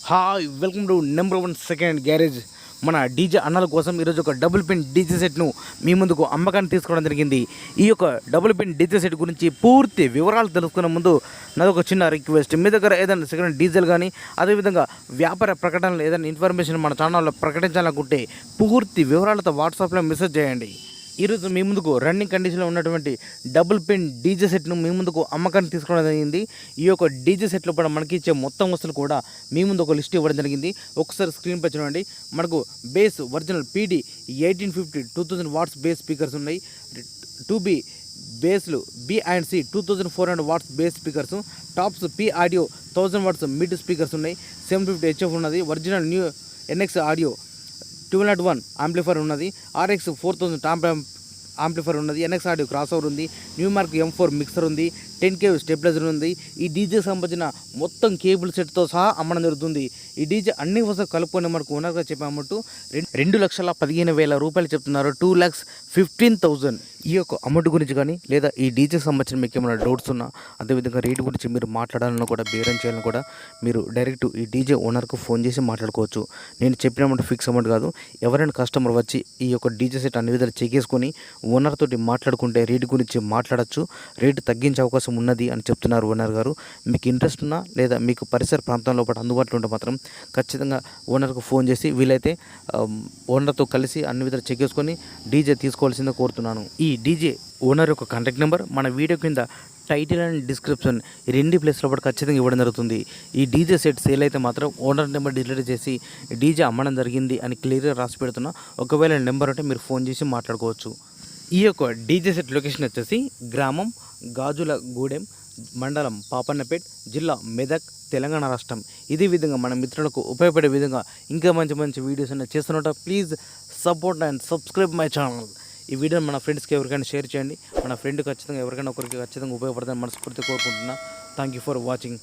Hi welcome to number 1 second garage. మన DJ అన్నల కోసం ఈరోజు ఒక డబుల్ పిన్ డీజే సెట్ను మీ ముందుకు అమ్మకాన్ని తీసుకోవడం జరిగింది. ఈ యొక్క డబుల్ పిన్ డీజే సెట్ గురించి పూర్తి వివరాలు తెలుసుకునే ముందు నాదొక చిన్న రిక్వెస్ట్. మీ దగ్గర ఏదైనా సెకండ్ డీజేలు కానీ అదేవిధంగా వ్యాపార ప్రకటనలు ఏదైనా ఇన్ఫర్మేషన్ మన ఛానల్లో ప్రకటించాలనుకుంటే పూర్తి వివరాలతో వాట్సాప్లో మెసేజ్ చేయండి. ఈరోజు మీ ముందుకు రన్నింగ్ కండిషన్లో ఉన్నటువంటి డబుల్ పిన్ డీజే సెట్ను మీ ముందుకు అమ్మకాన్ని తీసుకోవడం జరిగింది. ఈ యొక్క డీజే సెట్లో కూడా మనకి ఇచ్చే మొత్తం వస్తువులు కూడా మీ ముందు ఒక లిస్ట్ ఇవ్వడం జరిగింది. ఒకసారి స్క్రీన్పై చూడండి. మనకు bass original PD 1850 2000 watts bass speakers ఉన్నాయి. 2B బేస్లు B&C 2400 watts bass speakers. Tops P audio 1000 watts mid speakers ఉన్నాయి. 750 HF ఉన్నది. Original new NX audio 1201 amplifier ఉన్నది. RX 4000 టాప్ ఆంప్లిఫైర్ ఉన్నది. NX ఆడియో క్రాస్ ఓవర్ ఉంది. న్యూ మార్క్ M4 మిక్సర్ ఉంది. 10K stabiliser ఉంది. ఈ డీజే సంబంధించిన మొత్తం కేబుల్ సెట్తో సహా అమ్మడం జరుగుతుంది. ఈ డీజే అన్ని వస్తువులు కలుపుకొని మనకు ఓనర్గా చెప్పామట్టు 2,15,000 రూపాయలు చెప్తున్నారు. 2,15,000. ఈ యొక్క అమౌంట్ గురించి కానీ లేదా ఈ డీజే సంబంధించిన మీకు ఏమైనా డౌట్స్ ఉన్నా అదేవిధంగా రేటు గురించి మీరు మాట్లాడాలన్నా కూడా బేరం చేయాలని కూడా మీరు డైరెక్ట్ ఈ డీజే ఓనర్కు ఫోన్ చేసి మాట్లాడుకోవచ్చు. నేను చెప్పిన అమౌంట్ ఫిక్స్ అమౌంట్ కాదు. ఎవరైనా కస్టమర్ వచ్చి ఈ యొక్క డీజే సెట్ అన్ని విధాలు చెక్కేసుకొని ఓనర్ తోటి మాట్లాడుకుంటే రేటు గురించి మాట్లాడచ్చు. రేటు తగ్గించే అవకాశం ఉన్నది అని చెప్తున్నారు ఓనర్ గారు. మీకు ఇంట్రెస్ట్ ఉన్నా లేదా మీకు పరిసర ప్రాంతంలో పాటు అందుబాటులో ఉంటే మాత్రం ఖచ్చితంగా ఓనర్కు ఫోన్ చేసి వీలైతే ఓనర్తో కలిసి అన్ని విధాలు చెక్ చేసుకొని డీజే తీసుకోవాల్సిందే కోరుతున్నాను. ఈ డీజే ఓనర్ యొక్క కాంటాక్ట్ నెంబర్ మన వీడియో కింద టైటిల్ అండ్ డిస్క్రిప్షన్ ఈ 2 ప్లేస్లో పాటు ఖచ్చితంగా ఇవ్వడం జరుగుతుంది. ఈ డీజే సెట్ సేల్ అయితే మాత్రం ఓనర్ నెంబర్ డిలీట్ చేసి డీజే అమ్మడం జరిగింది అని క్లియర్గా రాసి పెడుతున్నా. ఒకవేళ నెంబర్ ఉంటే మీరు ఫోన్ చేసి మాట్లాడుకోవచ్చు. ఈ యొక్క డీజే సెట్ లొకేషన్ వచ్చేసి గ్రామం గాజులగూడెం, మండలం పాపన్నపేట్, జిల్లా మెదక్, తెలంగాణ రాష్ట్రం. ఇదే విధంగా మన మిత్రులకు ఉపయోగపడే విధంగా ఇంకా మంచి మంచి వీడియోస్ అన్నీ చేస్తున్నట్టు please support and subscribe my channel. ఈ వీడియోని మన ఫ్రెండ్స్కి ఎవరికైనా షేర్ చేయండి. మన ఫ్రెండ్ ఖచ్చితంగా ఎవరికైనా ఒకరికి ఖచ్చితంగా ఉపయోగపడుతుందని మనస్ఫూర్తిగా కోరుకుంటున్నా. Thank you for watching.